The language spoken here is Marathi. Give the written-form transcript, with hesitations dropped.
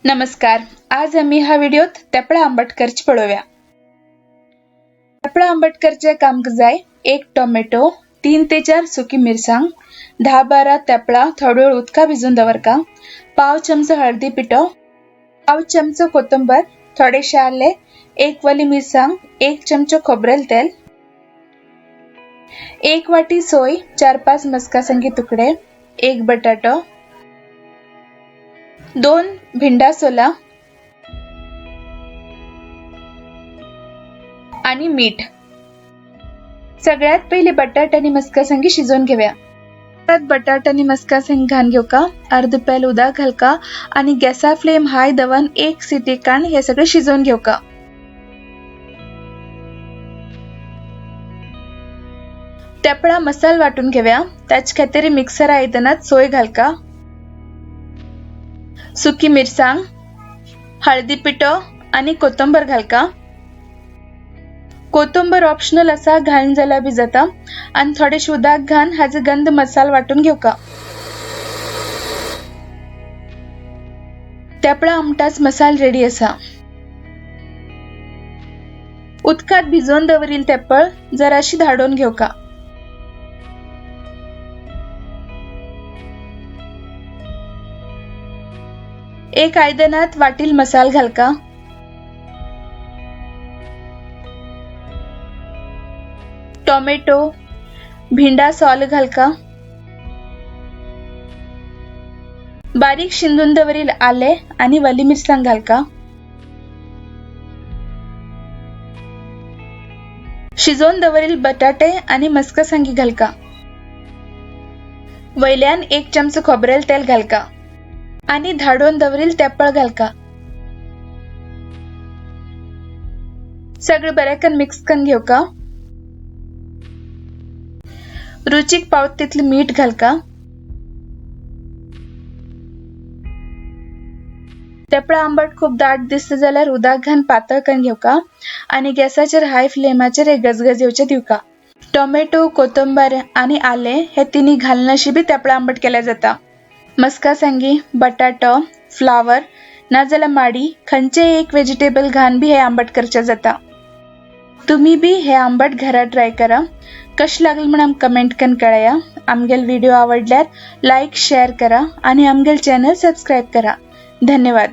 नमस्कार. आज आम्ही ह्या व्हिडिओत तेपळा आंबटकरची पळोवया. तेपळा आंबटकरचे कामकाजाय 1 टोमॅटो, 3 ते 4 सुकी मिरसांग, 10-12 तेपळा थोडो वेळ उदका भिजून दवरका, पाव चमचो हळदी पिठो, पाव चमचो कोथंबर, थोडेशे आले, 1 वली मिरसांग, 1 चमचो खोबरेल तेल, 1 वाटी सोय, 4-5 मस्कासंगी तुकडे, 1 बटाटो, 2 भिंडा सोला आणि मीठ. सगळ्यात पहिले बटाट आणि मस्कासंगी शिजवून घेऊया. त्यात बटाट आणि मस्कासंगी घालून घेऊका, अर्ध पेल उदक घालका आणि गॅसा फ्लेम हाय दवन 1 सिटी कान हे सगळे शिजवून घेऊका. तेपळा मसाला वाटून घेऊया. त्याच खातीर मिक्सर आयदनात सोय घालका, सुकी मिरसांग, हळदी पिठो आणि कोथंबर घालका. कोथंबर ऑप्शनल असा, घालून जाला बी जाता आणि थोडेशे उदक घालून हाजो गंध मसाला वाटून घेऊका. तेपळा आमटाच मसाला रेडी असा. उदकात भिजवून दवरील तेपळ जराशी धाडून घेऊका. एक आयदनात वाटील मसाला घालका, टोमॅटो, भिंडा सोल घालका, बारीक शिंदून दवरील आले आणि वली मिरसांग घालका, शिजवून दवरील बटाटे आणि मस्कासंगी घालका, वयल्यान 1 चमचो खोबरेल तेल घालका आणि धाडून दवरील तेपळ घालका. सगळे बरेकन मिक्स करून घेऊका. रुचीक पावत तितले मीठ घालका. तेपळा आंबट खूप दाट दिसता जाल्यार उदक घालून पातळ करून घेऊका आणि गॅसाचेर हाय फ्लेमाचेर एक गजगज येवचे दिवका. टोमॅटो, कोथंबर आणि आले हे तिन्ही घालून अशी बी तेपळा आंबट केल्या जाता. मस्कासंगी, बटाटो, फ्लावर नाजाल्यार माडी खंयचे एक व्हेजिटेबल घालून बी हे आंबट करचे जाता. तुम्ही बी हे आंबट घरा ट्राय करा. कशें लागले म्हण आमकां कमेंट करून कळया. आमगेल व्हिडिओ आवडल्यार लाईक शेअर करा आणि आमगेल चॅनल सबस्क्राईब करा. धन्यवाद.